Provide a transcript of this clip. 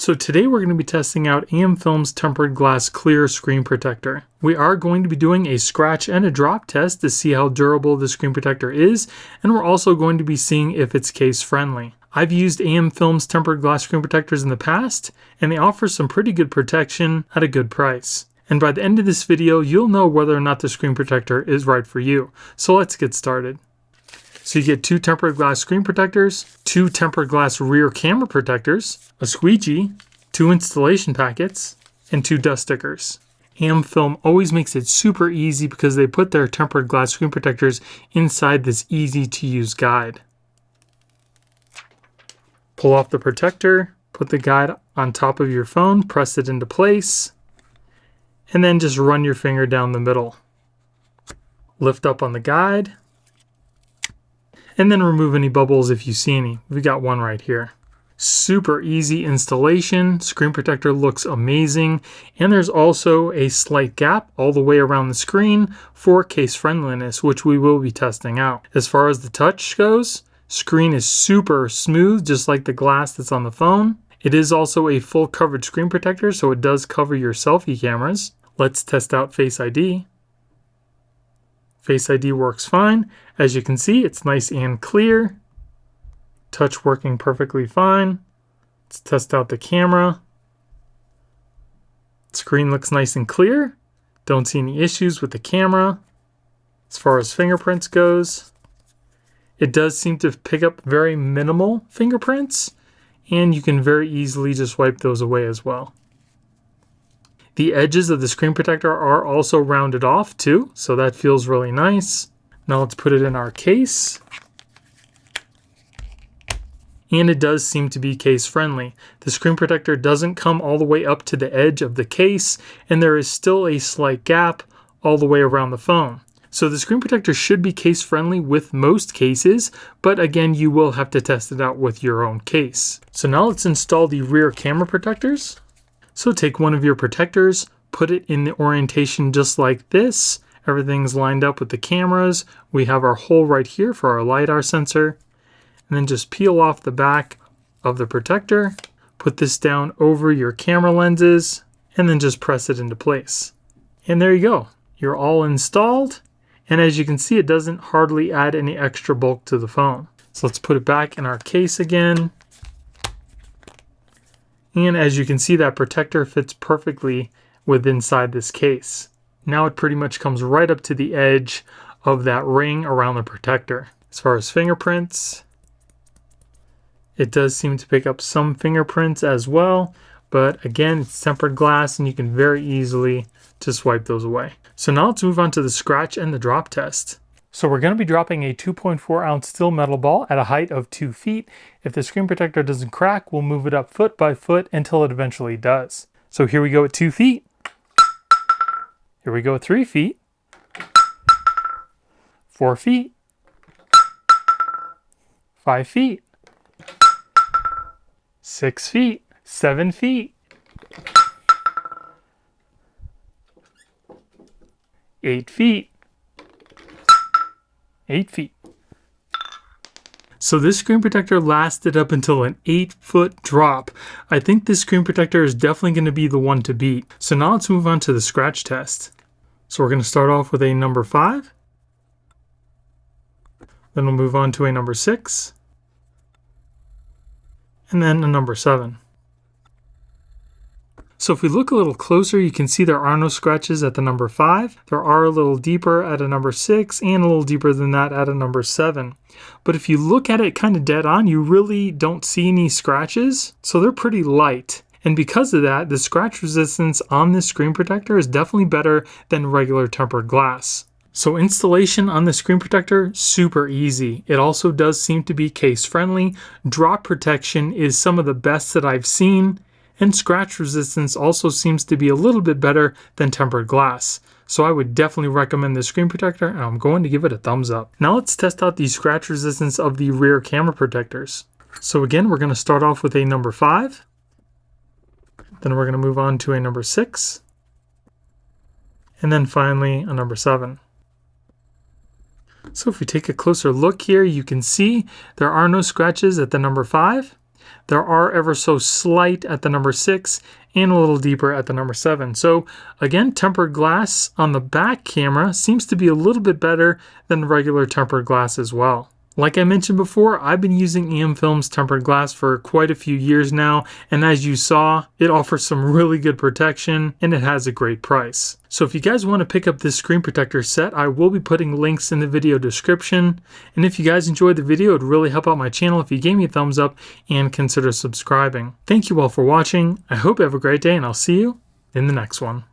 So today we're going to be testing out AmFilm's tempered glass clear screen protector. We are going to be doing a scratch and a drop test to see how durable the screen protector is, and we're also going to be seeing if it's case friendly. I've used AmFilm's tempered glass screen protectors in the past, and they offer some pretty good protection at a good price. And by the end of this video, you'll know whether or not the screen protector is right for you. So let's get started. So you get 2 tempered glass screen protectors, 2 tempered glass rear camera protectors, a squeegee, 2 installation packets, and 2 dust stickers. AmFilm always makes it super easy because they put their tempered glass screen protectors inside this easy to use guide. Pull off the protector, put the guide on top of your phone, press it into place, and then just run your finger down the middle. Lift up on the guide, and then remove any bubbles if you see any. We've got one right here. Super easy installation. Screen protector looks amazing. And there's also a slight gap all the way around the screen for case friendliness, which we will be testing out. As far as the touch goes, screen is super smooth, just like the glass that's on the phone. It is also a full coverage screen protector, so it does cover your selfie cameras. Let's test out Face ID. Face ID works fine. As you can see, it's nice and clear. Touch working perfectly fine. Let's test out the camera. Screen looks nice and clear. Don't see any issues with the camera. As far as fingerprints goes, it does seem to pick up very minimal fingerprints, and you can very easily just wipe those away as well. The edges of the screen protector are also rounded off too, so that feels really nice. Now let's put it in our case. And it does seem to be case friendly. The screen protector doesn't come all the way up to the edge of the case, and there is still a slight gap all the way around the phone. So the screen protector should be case friendly with most cases, but again, you will have to test it out with your own case. So now let's install the rear camera protectors. So take one of your protectors, put it in the orientation just like this. Everything's lined up with the cameras. We have our hole right here for our LiDAR sensor. And then just peel off the back of the protector, put this down over your camera lenses, and then just press it into place. And there you go. You're all installed. And as you can see, it doesn't hardly add any extra bulk to the phone. So let's put it back in our case again. And as you can see, that protector fits perfectly inside this case. Now it pretty much comes right up to the edge of that ring around the protector. As far as fingerprints, it does seem to pick up some fingerprints as well, but again, it's tempered glass and you can very easily just wipe those away. So now let's move on to the scratch and the drop test. So we're going to be dropping a 2.4 ounce steel metal ball at a height of 2 feet. If the screen protector doesn't crack, we'll move it up foot by foot until it eventually does. So here we go at 2 feet. Here we go at 3 feet. 4 feet. 5 feet. 6 feet. 7 feet. 8 feet. 8 feet. So this screen protector lasted up until an 8-foot drop. I think this screen protector is definitely going to be the one to beat. So now let's move on to the scratch test. So we're going to start off with a number 5. Then we'll move on to a number 6. And then a number 7. So if we look a little closer, you can see there are no scratches at the number 5. There are a little deeper at a number 6 and a little deeper than that at a number 7. But if you look at it kind of dead on, you really don't see any scratches. So they're pretty light. And because of that, the scratch resistance on this screen protector is definitely better than regular tempered glass. So installation on the screen protector, super easy. It also does seem to be case friendly. Drop protection is some of the best that I've seen. And scratch resistance also seems to be a little bit better than tempered glass. So I would definitely recommend this screen protector, and I'm going to give it a thumbs up. Now let's test out the scratch resistance of the rear camera protectors. So again, we're going to start off with a number 5. Then we're going to move on to a number 6. And then finally a number 7. So if we take a closer look here, you can see there are no scratches at the number 5. There are ever so slight at the number 6 and a little deeper at the number 7. So again, tempered glass on the back camera seems to be a little bit better than regular tempered glass as well. Like I mentioned before, I've been using AmFilm's tempered glass for quite a few years now, and as you saw, it offers some really good protection and it has a great price. So if you guys want to pick up this screen protector set, I will be putting links in the video description. And if you guys enjoyed the video, it would really help out my channel if you gave me a thumbs up and consider subscribing. Thank you all for watching. I hope you have a great day, and I'll see you in the next one.